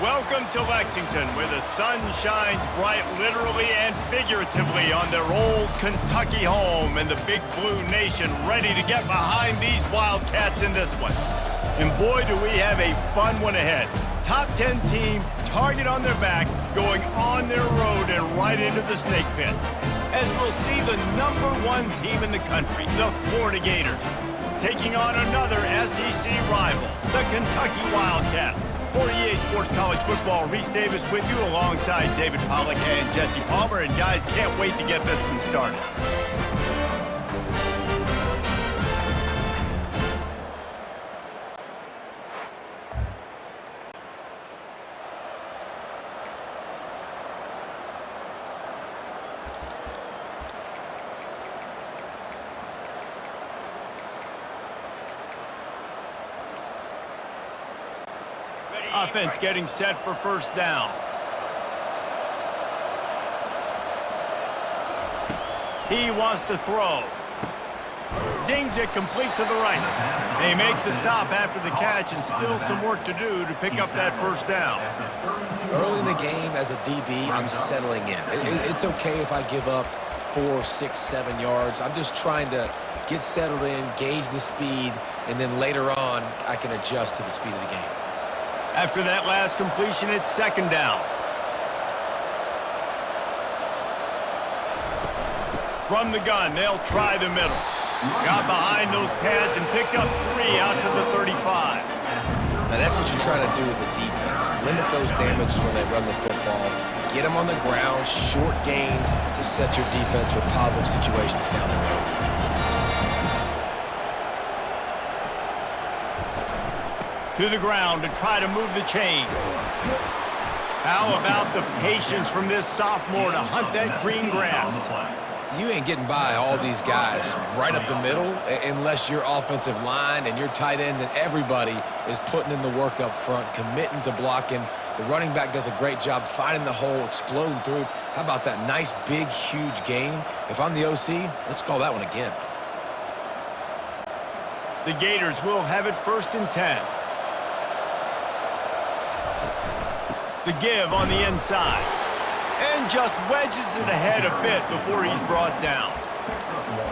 Welcome to Lexington, where the sun shines bright literally and figuratively on their old Kentucky home, and the Big Blue Nation ready to get behind these Wildcats in this one. And boy, do we have a fun one ahead. Top 10 team, target on their back, going on their road and right into the snake pit. As we'll see the #1 team in the country, the Florida Gators, taking on another SEC rival, the Kentucky Wildcats. For EA Sports College Football, Reese Davis with you alongside David Pollack and Jesse Palmer. And guys, can't wait to get this one started. Offense getting set for first down. He wants to throw. Zings it complete to the right. They make the stop after the catch, and still some work to do to pick up that first down. Early in the game, as a DB, I'm settling in. It's okay if I give up 4, 6, 7 yards. I'm just trying to get settled in, gauge the speed, and then later on, I can adjust to the speed of the game. After that last completion, it's second down. From the gun, they'll try the middle. Got behind those pads and picked up 3 out to the 35. Now that's what you try to do as a defense. Limit those damages when they run the football. Get them on the ground, short gains to set your defense for positive situations down the road. To the ground to try to move the chains. How about the patience from this sophomore to hunt that green grass? You ain't getting by all these guys right up the middle unless your offensive line and your tight ends and everybody is putting in the work up front, committing to blocking. The running back does a great job finding the hole, exploding through. How about that nice, big, huge gain? If I'm the OC, let's call that one again. The Gators will have it 1st and 10. The give on the inside. And just wedges it ahead a bit before he's brought down.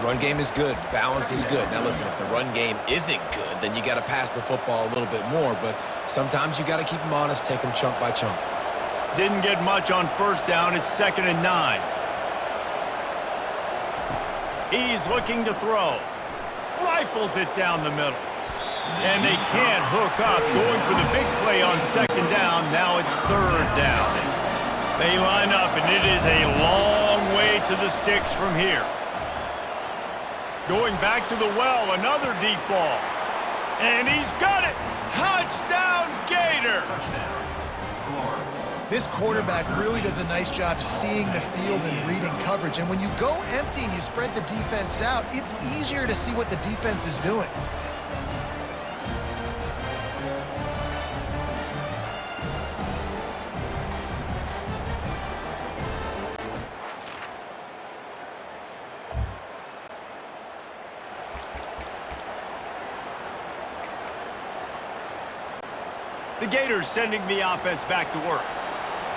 Run game is good. Balance is good. Now listen, if the run game isn't good, then you got to pass the football a little bit more. But sometimes you got to keep them honest, take them chunk by chunk. Didn't get much on first down. It's 2nd and 9. He's looking to throw. Rifles it down the middle. And they can't hook up, going for the big play on 2nd down. Now it's 3rd down. They line up, and it is a long way to the sticks from here. Going back to the well, another deep ball. And he's got it! Touchdown, Gator! This quarterback really does a nice job seeing the field and reading coverage. And when you go empty and you spread the defense out, it's easier to see what the defense is doing. The Gators sending the offense back to work.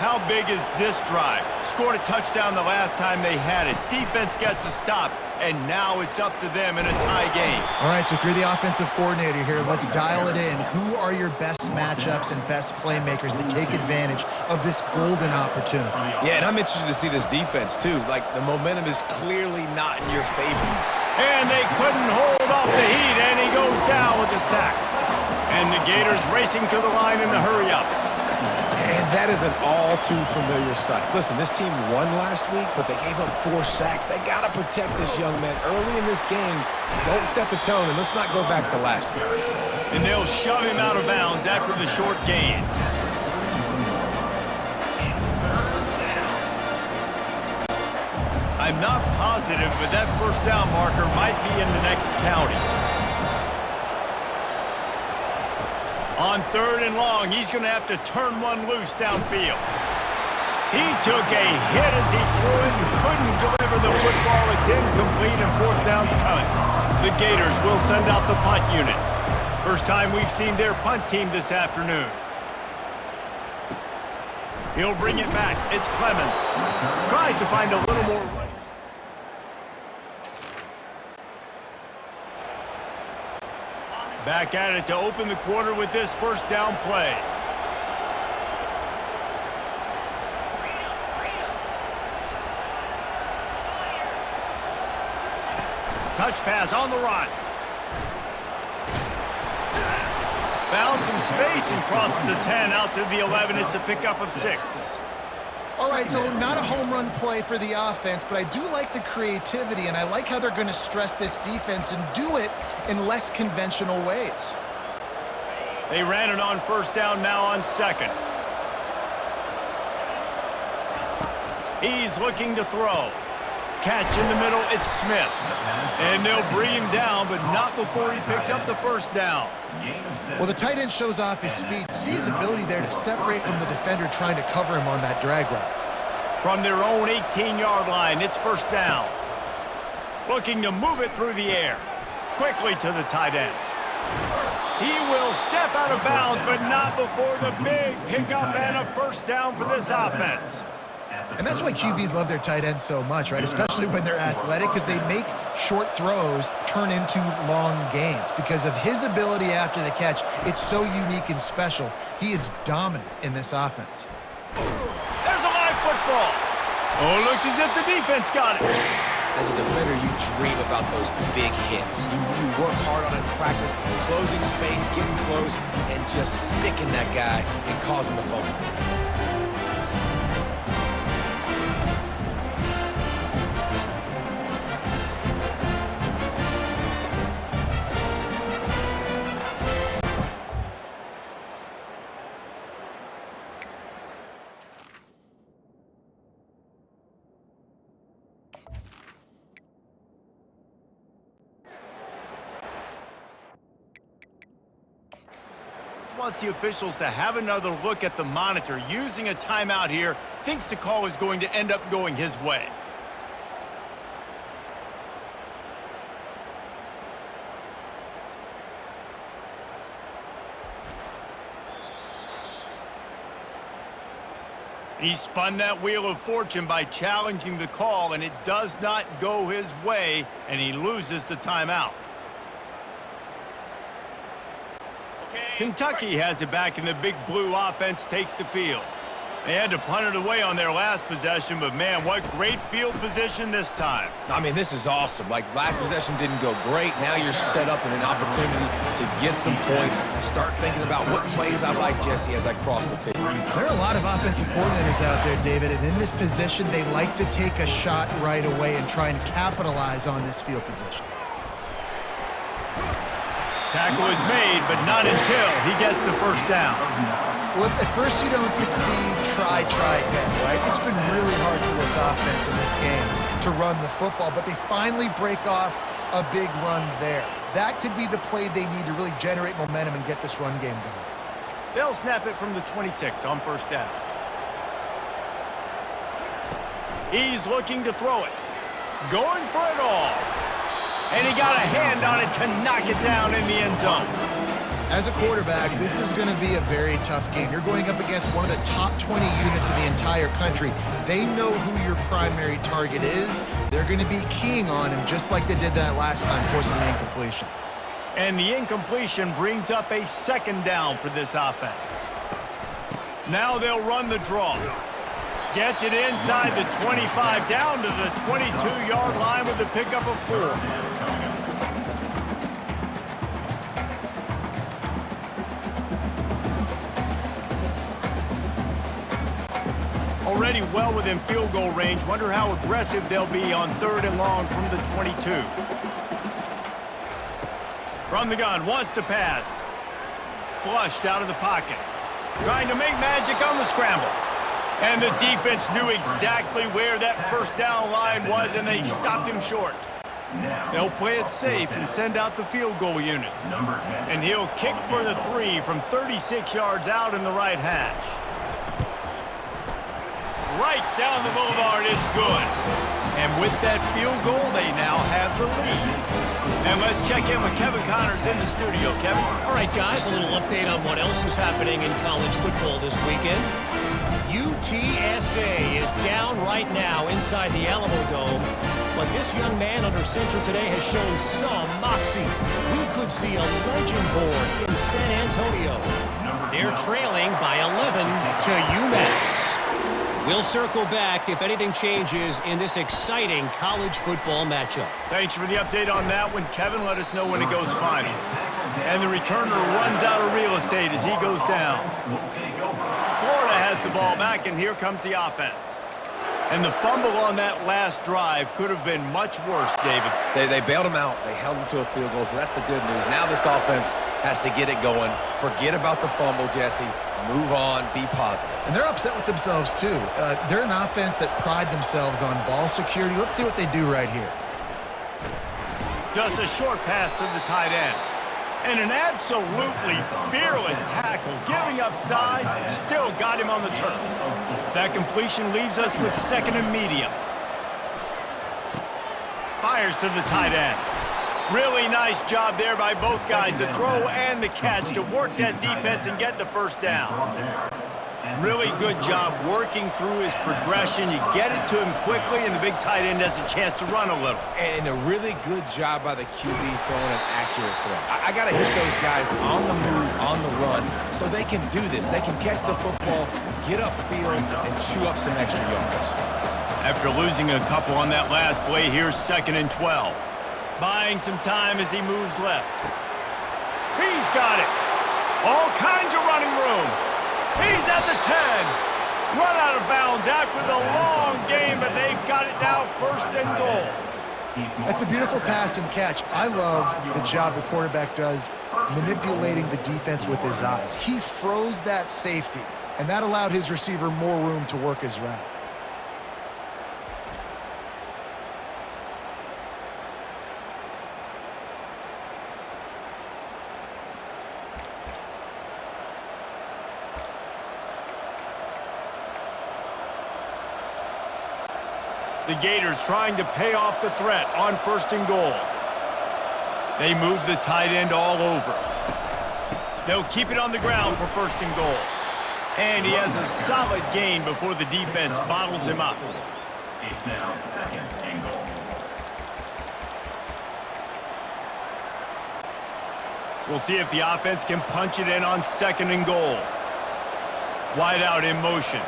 How big is this drive? Scored a touchdown the last time they had it. Defense gets a stop, and now it's up to them in a tie game. All right, so if you're the offensive coordinator here, let's dial it in. Who are your best matchups and best playmakers to take advantage of this golden opportunity? Yeah, and I'm interested to see this defense, too. Like, the momentum is clearly not in your favor. And they couldn't hold off the heat, and he goes down with the sack. And the Gators racing to the line in the hurry-up. And that is an all-too-familiar sight. Listen, this team won last week, but they gave up 4 sacks. They got to protect this young man early in this game. Don't set the tone, and let's not go back to last week. And they'll shove him out of bounds after the short gain. I'm not positive, but that first down marker might be in the next county. On 3rd and long, he's going to have to turn one loose downfield. He took a hit as he threw it and couldn't deliver the football. It's incomplete and 4th down's coming. The Gators will send out the punt unit. First time we've seen their punt team this afternoon. He'll bring it back. It's Clemens. Tries to find a little more. Back at it to open the quarter with this first down play. Touch pass on the run. Found some space and crosses the 10 out to the 11. It's a pickup of 6. All right, so not a home run play for the offense, but I do like the creativity, and I like how they're going to stress this defense and do it in less conventional ways. They ran it on first down, now on second. He's looking to throw. Catch in the middle, it's Smith. And they'll bring him down, but not before he picks up the first down. Well, the tight end shows off his speed. See his ability there to separate from the defender trying to cover him on that drag route. From their own 18-yard line, it's first down. Looking to move it through the air. Quickly to the tight end. He will step out of bounds, but not before the big pickup and a first down for this offense. And that's why QBs love their tight ends so much, right? Especially when they're athletic, because they make short throws turn into long gains. Because of his ability after the catch, it's so unique and special. He is dominant in this offense. There's a live football. Oh, looks as if the defense got it. As a defender, you dream about those big hits. You work hard on it in practice, closing space, getting close, and just sticking that guy and causing the fumble. Wants the officials to have another look at the monitor. Using a timeout here, thinks the call is going to end up going his way. He spun that wheel of fortune by challenging the call, and it does not go his way, and he loses the timeout. Kentucky has it back, and the big blue offense takes the field. They had to punt it away on their last possession, but man, what great field position this time. I mean, this is awesome. Like, last possession didn't go great. Now you're set up in an opportunity to get some points. Start thinking about what plays I like, Jesse, as I cross the field. There are a lot of offensive coordinators out there, David, and in this position, they like to take a shot right away and try and capitalize on this field position. Tackle is made, but not until he gets the first down. Well, if at first you don't succeed, try again, right? It's been really hard for this offense in this game to run the football, but they finally break off a big run there. That could be the play they need to really generate momentum and get this run game going. They'll snap it from the 26 on first down. He's looking to throw it. Going for it all. And he got a hand on it to knock it down in the end zone. As a quarterback, this is going to be a very tough game. You're going up against one of the top 20 units in the entire country. They know who your primary target is. They're going to be keying on him just like they did that last time, forcing the incompletion. And the incompletion brings up a second down for this offense. Now they'll run the draw. Gets it inside the 25, down to the 22-yard line with the pickup of 4. Already well within field goal range. Wonder how aggressive they'll be on 3rd and long from the 22. From the gun, wants to pass. Flushed out of the pocket. Trying to make magic on the scramble. And the defense knew exactly where that first down line was, and they stopped him short. They'll play it safe and send out the field goal unit. And he'll kick for the 3 from 36 yards out in the right hash. Right down the boulevard, it's good. And with that field goal, they now have the lead. And let's check in with Kevin Connors in the studio. Kevin? All right, guys, a little update on what else is happening in college football this weekend. UTSA is down right now inside the Alamo Dome, but this young man under center today has shown some moxie. We could see a legend born in San Antonio. They're trailing by 11 to UMass. We'll circle back if anything changes in this exciting college football matchup. Thanks for the update on that one, Kevin. Let us know when it goes final. And the returner runs out of real estate as he goes down. Florida has the ball back, and here comes the offense. And the fumble on that last drive could have been much worse, David. They bailed him out. They held him to a field goal, so that's the good news. Now this offense has to get it going. Forget about the fumble, Jesse. Move on. Be positive. And they're upset with themselves, too. They're an offense that pride themselves on ball security. Let's see what they do right here. Just a short pass to the tight end. And an absolutely fearless tackle, giving up size, still got him on the turf. That completion leaves us with second and medium. Fires to the tight end. Really nice job there by both guys, the throw and the catch, to work that defense and get the first down. Really good job working through his progression. You get it to him quickly, and the big tight end has a chance to run a little. And a really good job by the QB throwing an accurate throw. I got to hit those guys on the move, on the run, so they can do this. They can catch the football, get upfield, and chew up some extra yards. After losing a couple on that last play, here's second and 12. Buying some time as he moves left. He's got it. All kinds of running room. He's at the 10. Run out of bounds after the long game, but they've got it now first and goal. That's a beautiful pass and catch. I love the job the quarterback does manipulating the defense with his eyes. He froze that safety, and that allowed his receiver more room to work his route. The Gators trying to pay off the threat on first and goal. They move the tight end all over. They'll keep it on the ground for first and goal. And he has a solid gain before the defense bottles him up. It's now second and goal. We'll see if the offense can punch it in on second and goal. Wide out in motion.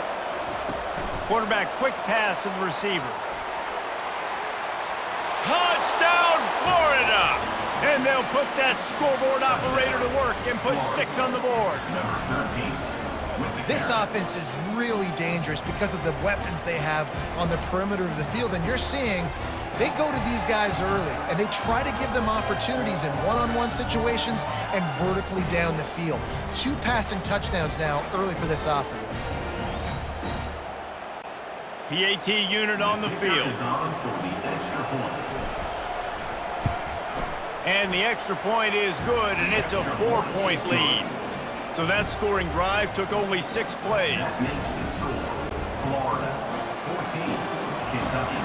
Quarterback quick pass to the receiver. Touchdown, Florida! And they'll put that scoreboard operator to work and put 6 on the board. This offense is really dangerous because of the weapons they have on the perimeter of the field. And you're seeing they go to these guys early, and they try to give them opportunities in one-on-one situations and vertically down the field. 2 passing touchdowns now early for this offense. PAT unit on the field. And the extra point is good, and it's a 4-point lead. So that scoring drive took only 6 plays. That makes the score Florida 14, Kentucky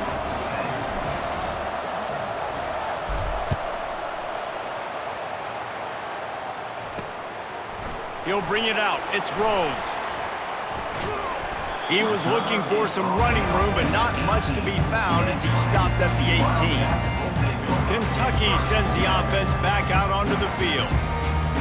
10. He'll bring it out. It's Rhodes. He was looking for some running room, but not much to be found as he stopped at the 18. Kentucky sends the offense back out onto the field.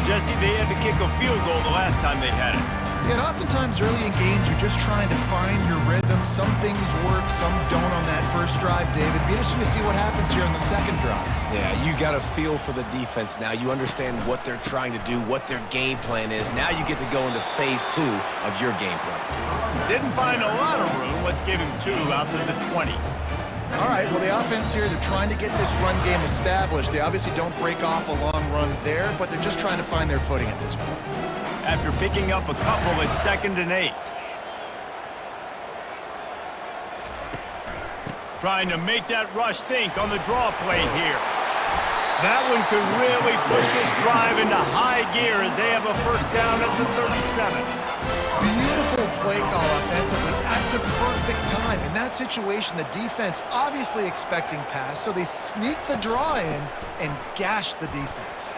Jesse, they had to kick a field goal the last time they had it. Yeah, and oftentimes early in games, you're just trying to find your rhythm. Some things work, some don't on that first drive, David. Be interesting to see what happens here on the second drive. Yeah, you got a feel for the defense now. You understand what they're trying to do, what their game plan is. Now you get to go into phase 2 of your game plan. Didn't find a lot of room. Let's give him 2 out to the 20. All right, well, the offense here, they're trying to get this run game established. They obviously don't break off a long run there, but they're just trying to find their footing at this point. After picking up a couple, it's second and 8. Trying to make that rush think on the draw play here. That one could really put this drive into high gear as they have a first down at the 37. Beautiful play call offensively at the perfect time. In that situation, the defense obviously expecting pass, so they sneak the draw in and gash the defense.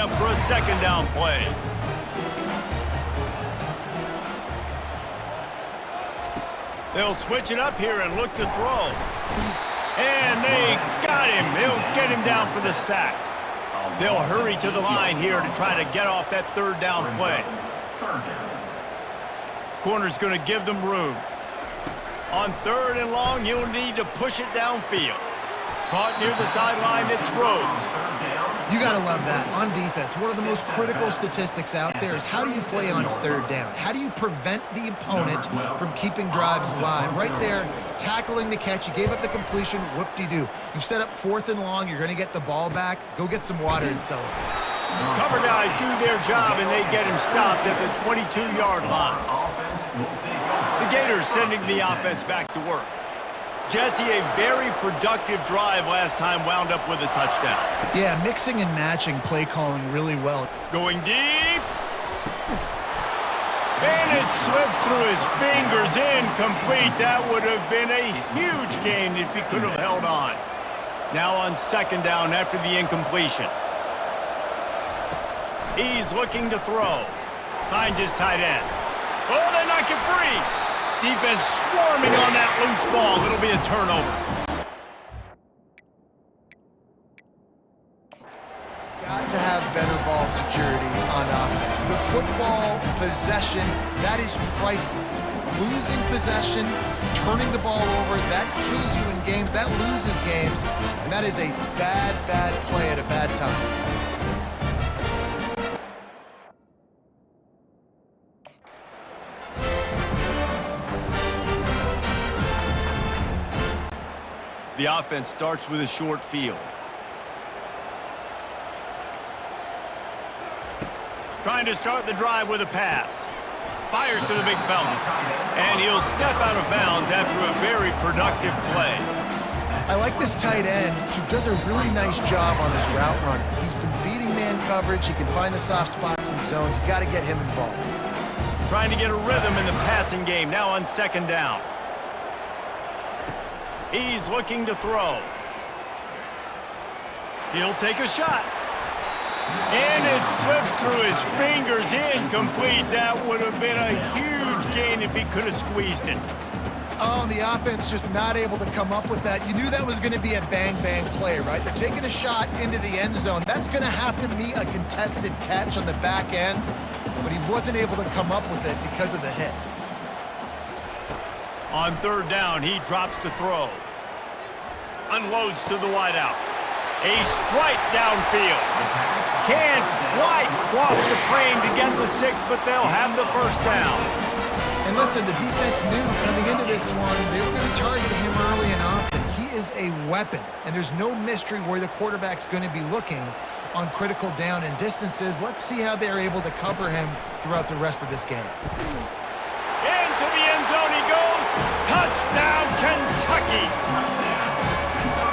up for a second down play. They'll switch it up here and look to throw. And they got him. They'll get him down for the sack. They'll hurry to the line here to try to get off that third down play. Corner's going to give them room. On third and long, you'll need to push it downfield. Caught near the sideline, it's Rhodes. You got to love that. On defense, one of the most critical statistics out there is how do you play on third down? How do you prevent the opponent from keeping drives alive? Right there, tackling the catch. You gave up the completion, whoop-de-doo. You've set up fourth and long. You're going to get the ball back. Go get some water and celebrate. Cover guys do their job, and they get him stopped at the 22-yard line. The Gators sending the offense back to work. Jesse, a very productive drive last time, wound up with a touchdown. Yeah, mixing and matching play calling really well. Going deep. And it slips through his fingers, incomplete. That would have been a huge gain if he could have held on. Now on second down after the incompletion. He's looking to throw. Finds his tight end. Oh, they knock it free. Defense swarming on that loose ball. It'll be a turnover. Got to have better ball security on offense. The football possession, that is priceless. Losing possession, turning the ball over, that kills you in games, that loses games, and that is a bad, bad play at a bad time. The offense starts with a short field. Trying to start the drive with a pass. Fires to the big fella. And he'll step out of bounds after a very productive play. I like this tight end. He does a really nice job on his route running. He's been beating man coverage. He can find the soft spots and zones. You got to get him involved. Trying to get a rhythm in the passing game. Now on second down. He's looking to throw. He'll take a shot. And it slips through his fingers, incomplete. That would have been a huge gain if he could have squeezed it. Oh, and the offense just not able to come up with that. You knew that was going to be a bang-bang play, right? They're taking a shot into the end zone. That's going to have to be a contested catch on the back end, but he wasn't able to come up with it because of the hit. On third down, he drops to throw. Unloads to the wideout. A strike downfield. Can't quite cross the frame to get the 6, but they'll have the first down. And listen, the defense knew coming into this one, they were going to target him early and often. He is a weapon, and there's no mystery where the quarterback's going to be looking on critical down and distances. Let's see how they're able to cover him throughout the rest of this game. Into the end zone he goes. Touchdown, Kentucky.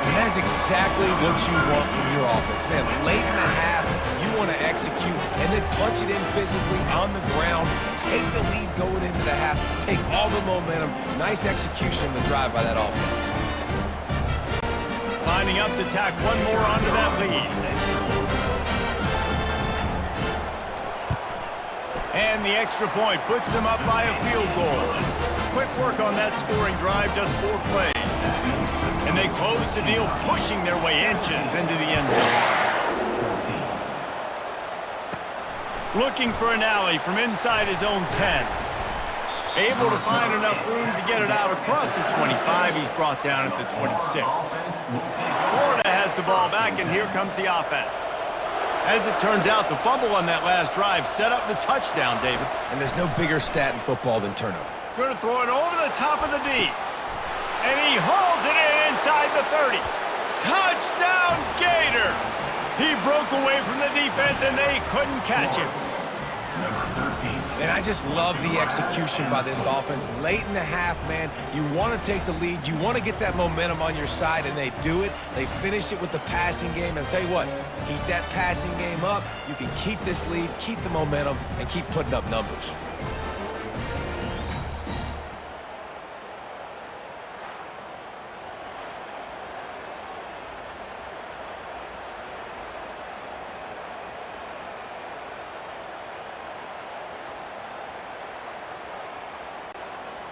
And that's exactly what you want from your offense. Man, late in the half, you want to execute and then punch it in physically on the ground. Take the lead going into the half. Take all the momentum. Nice execution on the drive by that offense. Lining up to tack one more onto that lead. And the extra point puts them up by a field goal. Quick work on that scoring drive, just 4 plays. And they close the deal, pushing their way inches into the end zone. Looking for an alley from inside his own 10. Able to find enough room to get it out across the 25. He's brought down at the 26. Florida has the ball back, and here comes the offense. As it turns out, the fumble on that last drive set up the touchdown, David. And there's no bigger stat in football than turnover. Going to throw it over the top of the D. And he hauls it in inside the 30. Touchdown, Gators! He broke away from the defense, and they couldn't catch him. And I just love the execution by this offense. Late in the half, man, you want to take the lead. You want to get that momentum on your side, and they do it. They finish it with the passing game. And I'll tell you what, keep that passing game up. You can keep this lead, keep the momentum, and keep putting up numbers.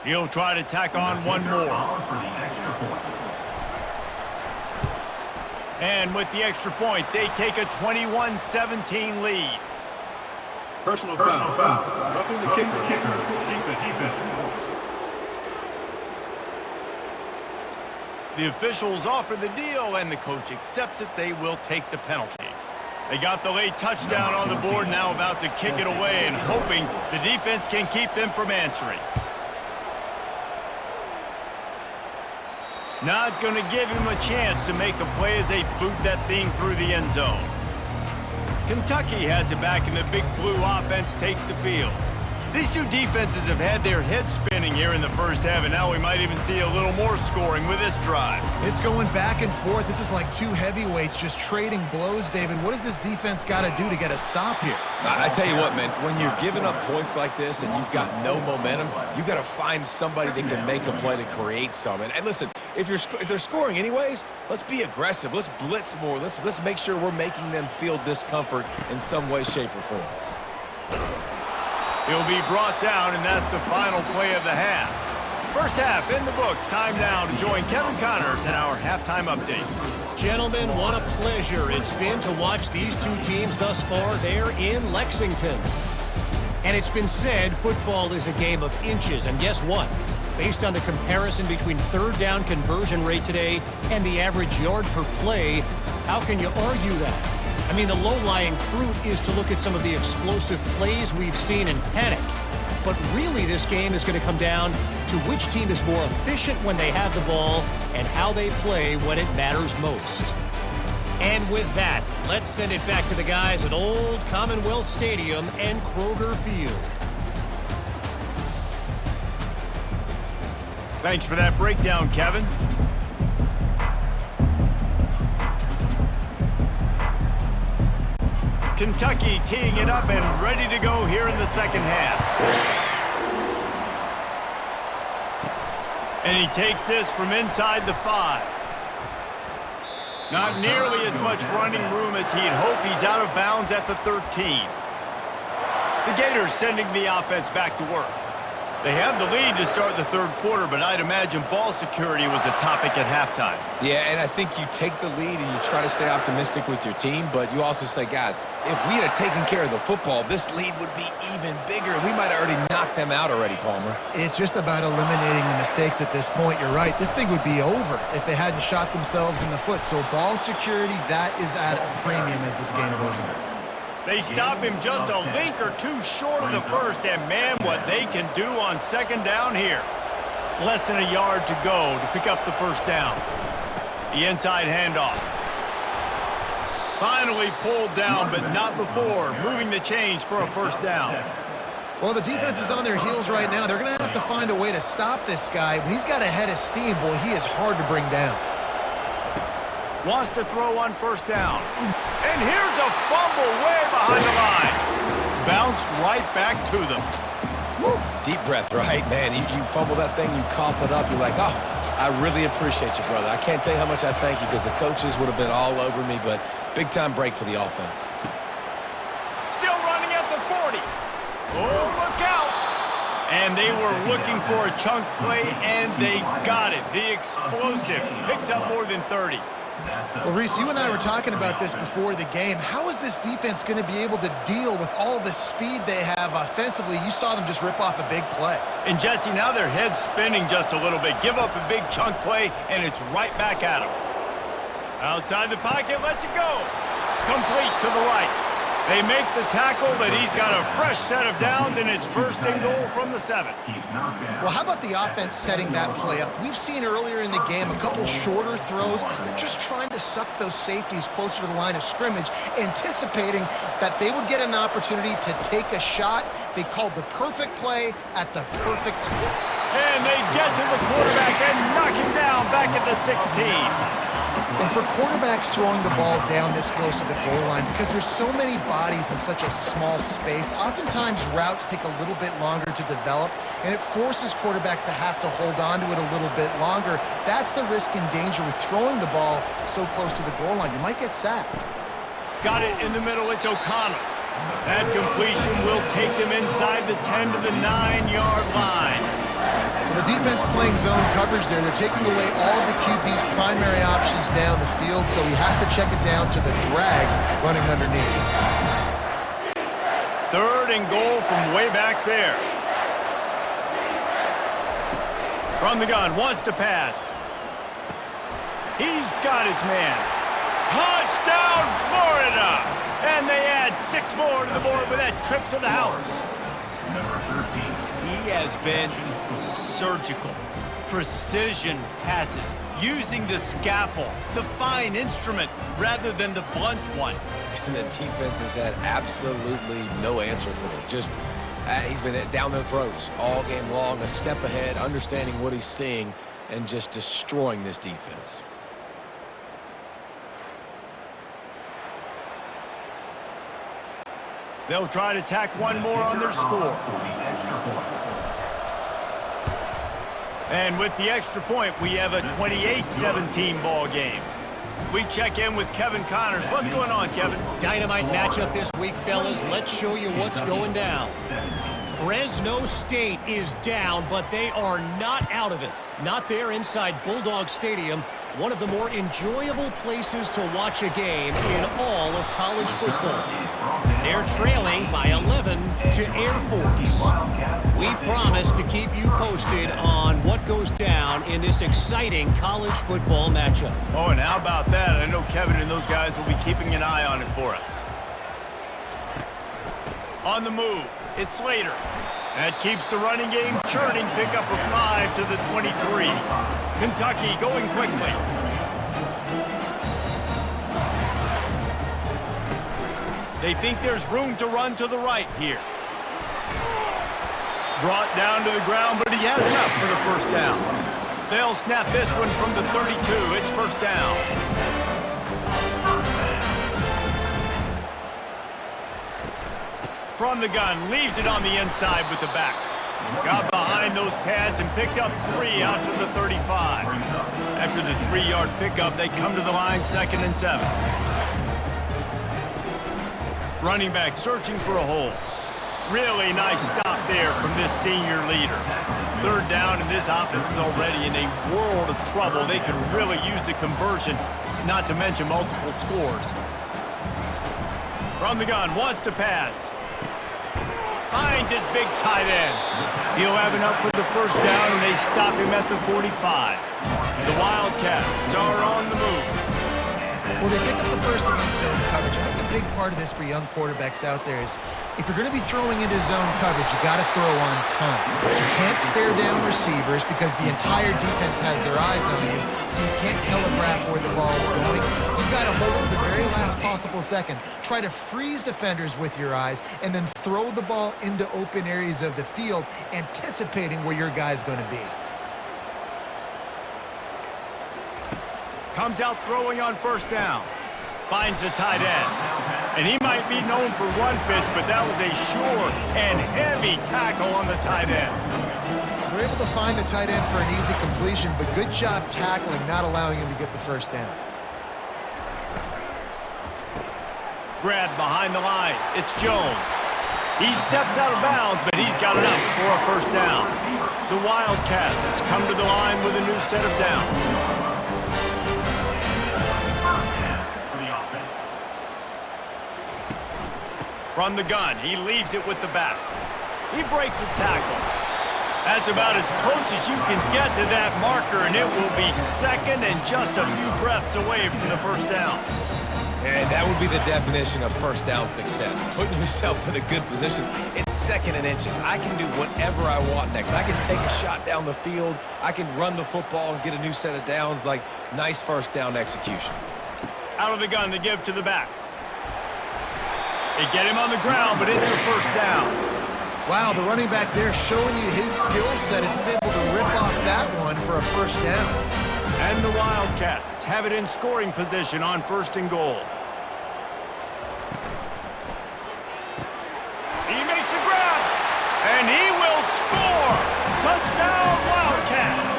He'll try to tack on one more. For the extra point. And with the extra point, they take a 21-17 lead. Personal foul. Roughing the kicker. Defense. The officials offer the deal, and the coach accepts it. They will take the penalty. They got the late touchdown on the board, now about to kick it away and hoping the defense can keep them from answering. Not going to give him a chance to make a play as they boot that thing through the end zone. Kentucky has it back, and the Big Blue offense takes the field. These two defenses have had their heads spinning here in the first half, and now we might even see a little more scoring with this drive. It's going back and forth. This is like two heavyweights just trading blows, David. What does this defense got to do to get a stop here? I tell you what, man, when you're giving up points like this and you've got no momentum, you got to find somebody that can make a play to create some. And listen, if they're scoring anyways, let's be aggressive. Let's blitz more. Let's make sure we're making them feel discomfort in some way, shape, or form. He'll be brought down, and that's the final play of the half. First half in the books. Time now to join Kevin Connors in our halftime update. Gentlemen, what a pleasure it's been to watch these two teams thus far there in Lexington. And it's been said football is a game of inches, and guess what? Based on the comparison between third down conversion rate today and the average yard per play, how can you argue that? I mean, the low-lying fruit is to look at some of the explosive plays we've seen and panic. But really, this game is going to come down to which team is more efficient when they have the ball and how they play when it matters most. And with that, let's send it back to the guys at Old Commonwealth Stadium and Kroger Field. Thanks for that breakdown, Kevin. Kentucky teeing it up and ready to go here in the second half. And he takes this from inside the 5. Not nearly as much running room as he'd hoped. He's out of bounds at the 13. The Gators sending the offense back to work. They have the lead to start the third quarter, but I'd imagine ball security was a topic at halftime. Yeah, and I think you take the lead and you try to stay optimistic with your team, but you also say, guys, if we had taken care of the football, this lead would be even bigger, and we might have already knocked them out already, Palmer. It's just about eliminating the mistakes at this point. You're right. This thing would be over if they hadn't shot themselves in the foot. So ball security, that is at a premium as this game goes on. They stop him just a link or two short of the first, and man, what they can do on second down here. Less than a yard to go to pick up the first down. The inside handoff. Finally pulled down, but not before moving the chains for a first down. Well, the defense is on their heels right now. They're going to have to find a way to stop this guy. When he's got a head of steam, boy, he is hard to bring down. Wants to throw on first down. And here's a fumble way behind the line. Bounced right back to them. Woo. Deep breath, right? Man, you fumble that thing, you cough it up, you're like, oh, I really appreciate you, brother. I can't tell you how much I thank you because the coaches would have been all over me, but big-time break for the offense. Still running at the 40. Oh, look out. And they were looking for a chunk play, and they got it. The explosive picks up more than 30. Well, Reese, you and I were talking about this before the game. How is this defense going to be able to deal with all the speed they have offensively? You saw them just rip off a big play. And, Jesse, now their head's spinning just a little bit. Give up a big chunk play, and it's right back at them. Outside the pocket, lets it go. Complete to the right. They make the tackle, but he's got a fresh set of downs, and it's first and goal from the 7. Well, how about the offense setting that play up? We've seen earlier in the game a couple shorter throws. They're just trying to suck those safeties closer to the line of scrimmage, anticipating that they would get an opportunity to take a shot. They called the perfect play at the perfect time. And they get to the quarterback and knock him down back at the 16. And for quarterbacks throwing the ball down this close to the goal line, because there's so many bodies in such a small space, oftentimes routes take a little bit longer to develop, and it forces quarterbacks to have to hold on to it a little bit longer. That's the risk and danger with throwing the ball so close to the goal line. You might get sacked. Got it in the middle. It's O'Connell. That completion will take them inside the 10 to the 9-yard line. The defense playing zone coverage there. They're taking away all of the QB's primary options down the field, so he has to check it down to the drag running underneath. 3rd and goal from way back there. From the gun, wants to pass. He's got his man. Touchdown, Florida! And they add 6 more to the board with that trip to the house. Number 13. He has been surgical. Precision passes, using the scalpel, the fine instrument, rather than the blunt one. And the defense has had absolutely no answer for him. Just, he's been down their throats all game long, a step ahead, understanding what he's seeing, and just destroying this defense. They'll try to tack one more on their score. And with the extra point, we have a 28-17 ball game. We check in with Kevin Connors. What's going on, Kevin? Dynamite matchup this week, fellas. Let's show you what's going down. Fresno State is down, but they are not out of it. Not there inside Bulldog Stadium, one of the more enjoyable places to watch a game in all of college football. They're trailing by 11 to Air Force. We promise to keep you posted on what goes down in this exciting college football matchup. Oh, and how about that? I know Kevin and those guys will be keeping an eye on it for us. On the move, it's Slater. That keeps the running game churning. Pickup of 5 to the 23. Kentucky going quickly. They think there's room to run to the right here. Brought down to the ground, but he has enough for the first down. They'll snap this one from the 32. It's first down. From the gun, leaves it on the inside with the back. Got behind those pads and picked up 3 out to the 35. After the 3-yard pickup, they come to the line 2nd and 7. Running back searching for a hole. Really nice stop there from this senior leader. 3rd down, and this offense is already in a world of trouble. They could really use a conversion, not to mention multiple scores. From the gun, wants to pass. Finds his big tight end. He'll have enough for the first down, and they stop him at the 45. The Wildcats are on the move. Well, they pick up the first against zone coverage. I think a big part of this for young quarterbacks out there is if you're going to be throwing into zone coverage, you got to throw on time. You can't stare down receivers because the entire defense has their eyes on you, so you can't telegraph where the ball's going. You've got to hold it to the very last possible second. Try to freeze defenders with your eyes and then throw the ball into open areas of the field, anticipating where your guy's going to be. Comes out throwing on first down. Finds the tight end. And he might be known for run fits, but that was a sure and heavy tackle on the tight end. They're able to find the tight end for an easy completion, but good job tackling, not allowing him to get the first down. Grabbed behind the line. It's Jones. He steps out of bounds, but he's got enough for a first down. The Wildcats come to the line with a new set of downs. From the gun, he leaves it with the back. He breaks a tackle. That's about as close as you can get to that marker, and it will be 2nd and just a few breaths away from the first down. And that would be the definition of first down success. Putting yourself in a good position. It's 2nd and inches. I can do whatever I want next. I can take a shot down the field. I can run the football and get a new set of downs. Like, nice first down execution. Out of the gun to give to the back. They get him on the ground, but it's a first down. Wow, the running back there showing you his skill set as he's able to rip off that one for a first down. And the Wildcats have it in scoring position on 1st and goal. He makes a grab, and he will score. Touchdown, Wildcats.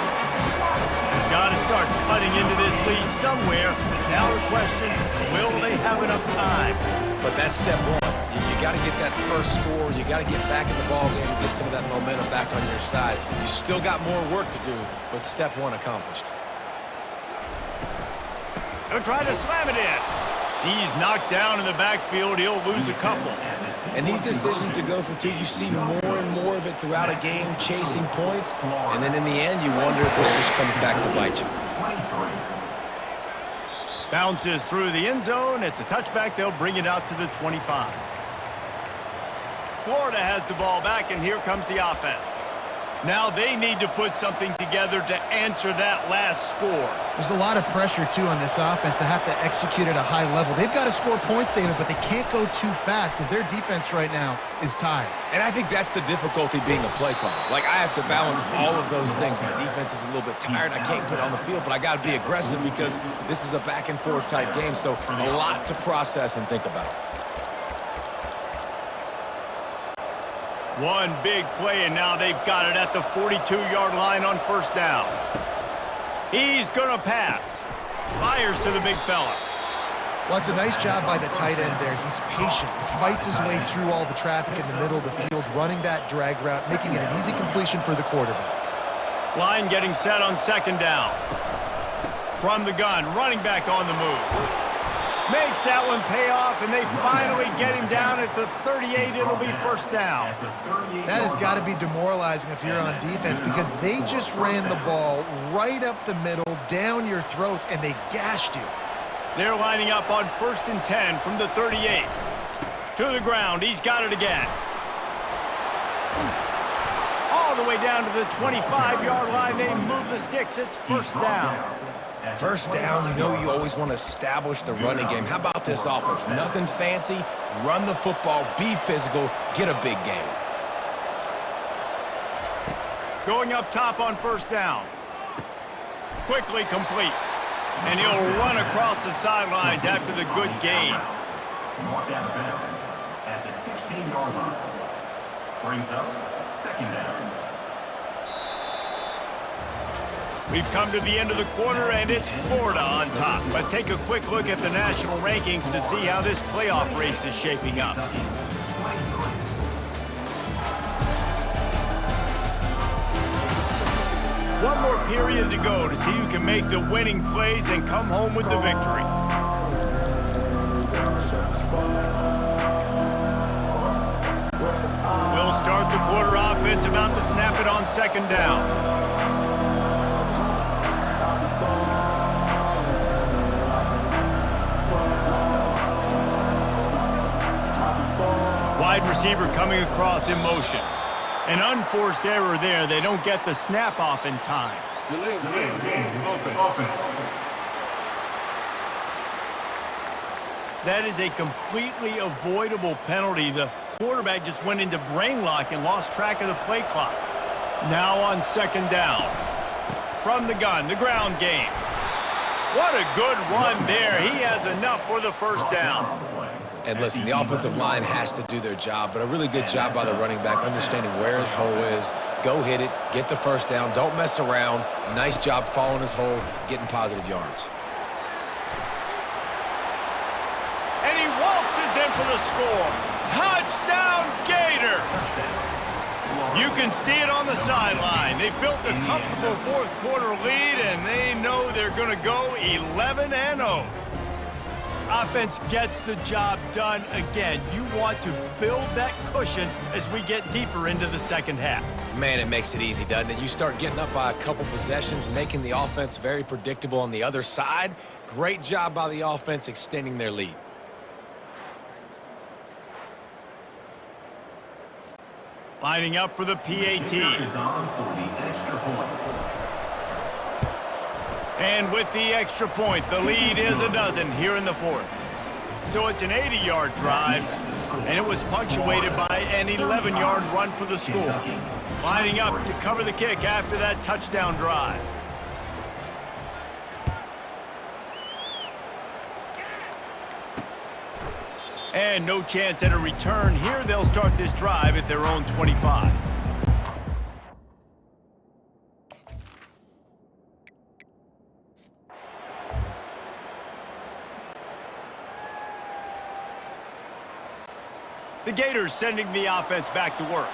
Got to start cutting into this lead somewhere. Now the question, will they have enough time? But that's step one. You got to get that first score. You got to get back in the ball game and get some of that momentum back on your side. You still got more work to do, but step one accomplished. He'll try to slam it in. He's knocked down in the backfield. He'll lose a couple. And these decisions to go for two, you see more and more of it throughout a game, chasing points. And then in the end, you wonder if this just comes back to bite you. Bounces through the end zone. It's a touchback. They'll bring it out to the 25. Florida has the ball back, and here comes the offense. Now they need to put something together to answer that last score. There's a lot of pressure, too, on this offense to have to execute at a high level. They've got to score points, David, but they can't go too fast because their defense right now is tired. And I think that's the difficulty being a play caller. Like, I have to balance all of those things. My defense is a little bit tired. I can't put it on the field, but I got to be aggressive because this is a back-and-forth type game, so a lot to process and think about. One big play, and now they've got it at the 42-yard line on first down. He's going to pass. Fires to the big fella. Well, it's a nice job by the tight end there. He's patient. He fights his way through all the traffic in the middle of the field, running that drag route, making it an easy completion for the quarterback. Line getting set on second down. From the gun, running back on the move. Makes that one pay off, and they finally get him down at the 38. It'll be first down. That has got to be demoralizing if you're on defense because they just ran the ball right up the middle, down your throats, and they gashed you. They're lining up on 1st and 10 from the 38. To the ground. He's got it again. All the way down to the 25-yard line. They move the sticks. It's first down. First down, you know you always want to establish the running game. How about this offense? Nothing fancy. Run the football, be physical, get a big game. Going up top on first down. Quickly complete. And he'll run across the sidelines after the good gain. Marked out of bounds at the 16-yard line. Brings up second down. We've come to the end of the quarter, and it's Florida on top. Let's take a quick look at the national rankings to see how this playoff race is shaping up. One more period to go to see who can make the winning plays and come home with the victory. We'll start the quarter offense about to snap it on second down. Wide receiver coming across in motion. An unforced error there. They don't get the snap off in time. Delay of game. Offense. That is a completely avoidable penalty. The quarterback just went into brain lock and lost track of the play clock. Now on second down. From the gun, the ground game. What a good run there. He has enough for the first down. And listen, the offensive line has to do their job, but a really good job by the running back, understanding where his hole is. Go hit it, get the first down, don't mess around. Nice job following his hole, getting positive yards. And he waltzes in for the score. Touchdown, Gator! You can see it on the sideline. They've built a comfortable fourth quarter lead, and they know they're going to go 11-0. Offense gets the job done again. You want to build that cushion as we get deeper into the second half. Man, it makes it easy, doesn't it? You start getting up by a couple possessions, making the offense very predictable on the other side. Great job by the offense extending their lead. Lining up for the PAT. Is on for the extra point. And with the extra point, the lead is a dozen here in the fourth. So it's an 80-yard drive, and it was punctuated by an 11-yard run for the score. Lining up to cover the kick after that touchdown drive. And no chance at a return here. They'll start this drive at their own 25. The Gators sending the offense back to work.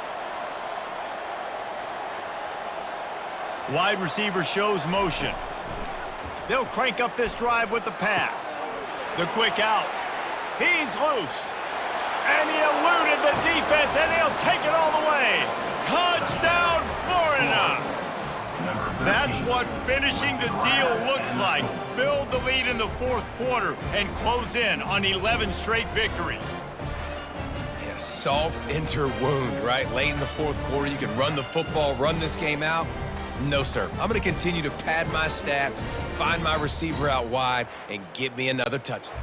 Wide receiver shows motion. They'll crank up this drive with the pass. The quick out. He's loose. And he eluded the defense, and he'll take it all the way. Touchdown, Florida! That's what finishing the deal looks like. Build the lead in the fourth quarter and close in on 11 straight victories. Yeah, salt enter wound, right? Late in the fourth quarter, you can run the football, run this game out. No, sir. I'm going to continue to pad my stats, find my receiver out wide, and get me another touchdown.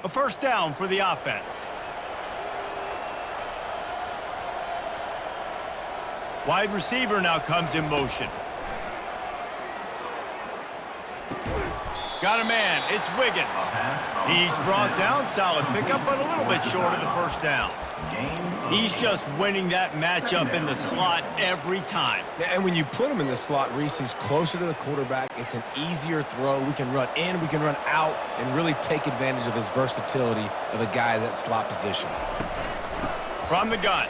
A first down for the offense. Wide receiver now comes in motion. Got a man. It's Wiggins. He's brought down. Solid pickup, but a little bit short of the first down. He's just winning that matchup in the slot every time. And when you put him in the slot, Reese, he's closer to the quarterback. It's an easier throw. We can run in, we can run out, and really take advantage of his versatility of the guy in that slot position. From the gun.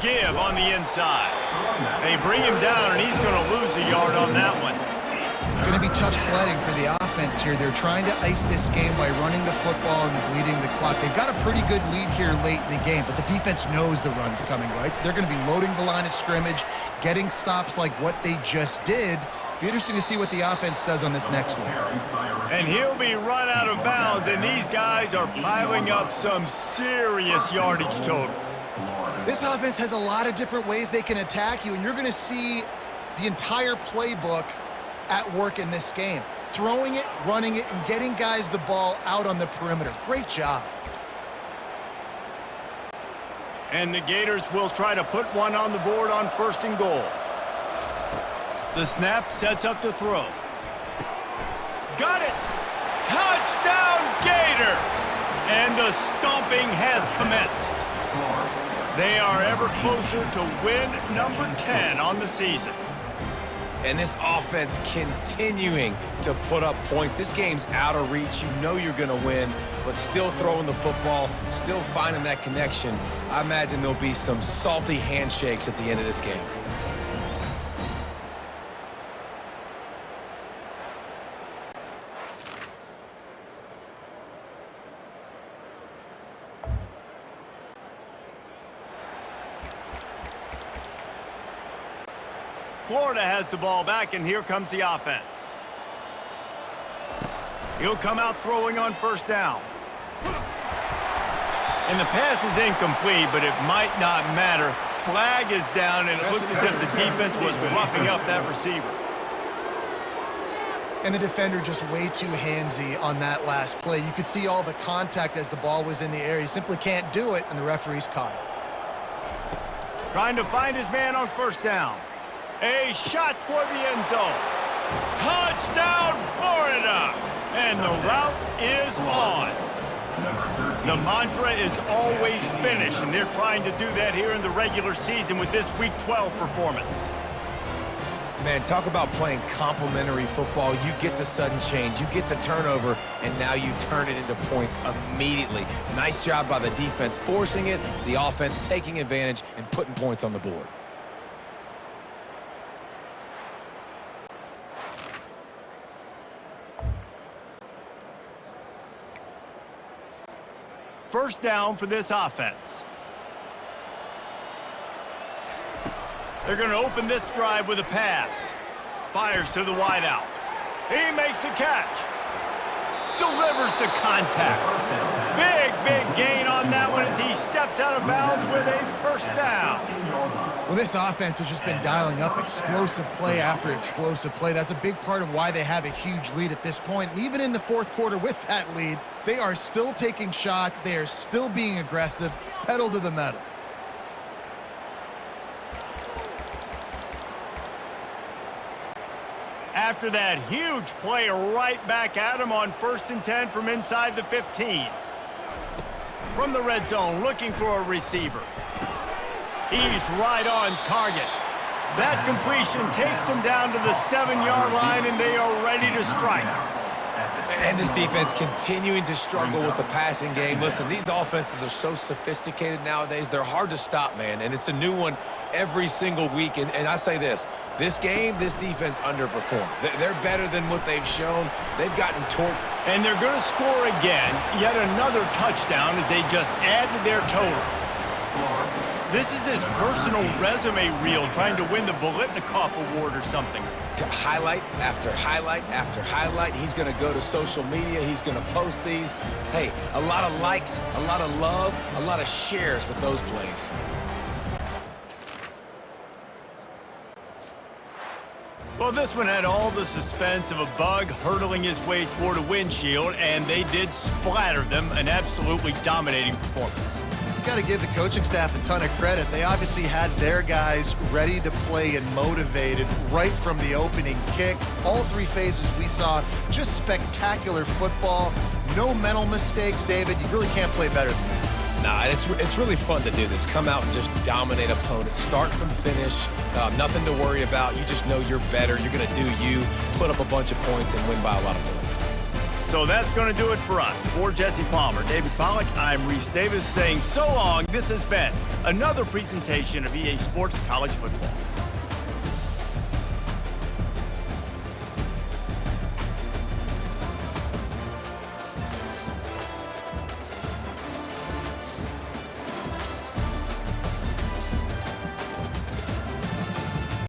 Give on the inside. They bring him down, and he's going to lose a yard on that one. It's going to be tough sledding for the offense here. They're trying to ice this game by running the football and bleeding the clock. They've got a pretty good lead here late in the game, but the defense knows the run's coming, right? So they're going to be loading the line of scrimmage, getting stops like what they just did. Be interesting to see what the offense does on this next one. And he'll be run out of bounds, and these guys are piling up some serious yardage totals. This offense has a lot of different ways they can attack you, and you're going to see the entire playbook at work in this game. Throwing it, running it, and getting guys the ball out on the perimeter. Great job. And the Gators will try to put one on the board on first and goal. The snap sets up the throw. Got it! Touchdown, Gators! And the stomping has commenced. They are ever closer to win number 10 on the season. And this offense continuing to put up points. This game's out of reach. You know you're going to win, but still throwing the football, still finding that connection. I imagine there'll be some salty handshakes at the end of this game. Florida has the ball back, and here comes the offense. He'll come out throwing on first down. And the pass is incomplete, but it might not matter. Flag is down, and it looked as if the defense was roughing up that receiver. And the defender just way too handsy on that last play. You could see all the contact as the ball was in the air. He simply can't do it, and the referee's caught it. Trying to find his man on first down. A shot toward the end zone. Touchdown, Florida! And the route is on. The mantra is always finish, and they're trying to do that here in the regular season with this Week 12 performance. Man, talk about playing complementary football. You get the sudden change, you get the turnover, and now you turn it into points immediately. Nice job by the defense forcing it, the offense taking advantage and putting points on the board. First down for this offense. They're going to open this drive with a pass. Fires to the wideout. He makes a catch. Delivers the contact. Big gain on that one as he steps out of bounds with a first down. Well, this offense has just been dialing up explosive play after explosive play. That's a big part of why they have a huge lead at this point. And even in the fourth quarter with that lead, they are still taking shots. They are still being aggressive, pedal to the metal. after that huge play right back at him on 1st and 10 from inside the 15. From the red zone, looking for a receiver. He's right on target. That completion takes them down to the 7-yard line, and they are ready to strike. And this defense continuing to struggle with the passing game. Listen, these offenses are so sophisticated nowadays. They're hard to stop, man, and it's a new one every single week. And I say this game, this defense underperformed. They're better than what they've shown. They've gotten torqued. And they're going to score again, yet another touchdown as they just add to their total. This is his personal resume reel, trying to win the Bolitnikoff Award or something. Highlight after highlight after highlight. He's going to go to social media. He's going to post these. Hey, a lot of likes, a lot of love, a lot of shares with those plays. Well, this one had all the suspense of a bug hurtling his way toward a windshield, and they did splatter them. An absolutely dominating performance. You got to give the coaching staff a ton of credit. They obviously had their guys ready to play and motivated right from the opening kick. All 3 phases we saw, just spectacular football. No mental mistakes, David. You really can't play better than that. Nah, it's really fun to do this. Come out and just dominate opponents. Start from finish. Nothing to worry about. You just know you're better. You're going to do you, put up a bunch of points, and win by a lot of points. So that's going to do it for us. For Jesse Palmer, David Pollack, I'm Reese Davis saying so long. This has been another presentation of EA Sports College Football.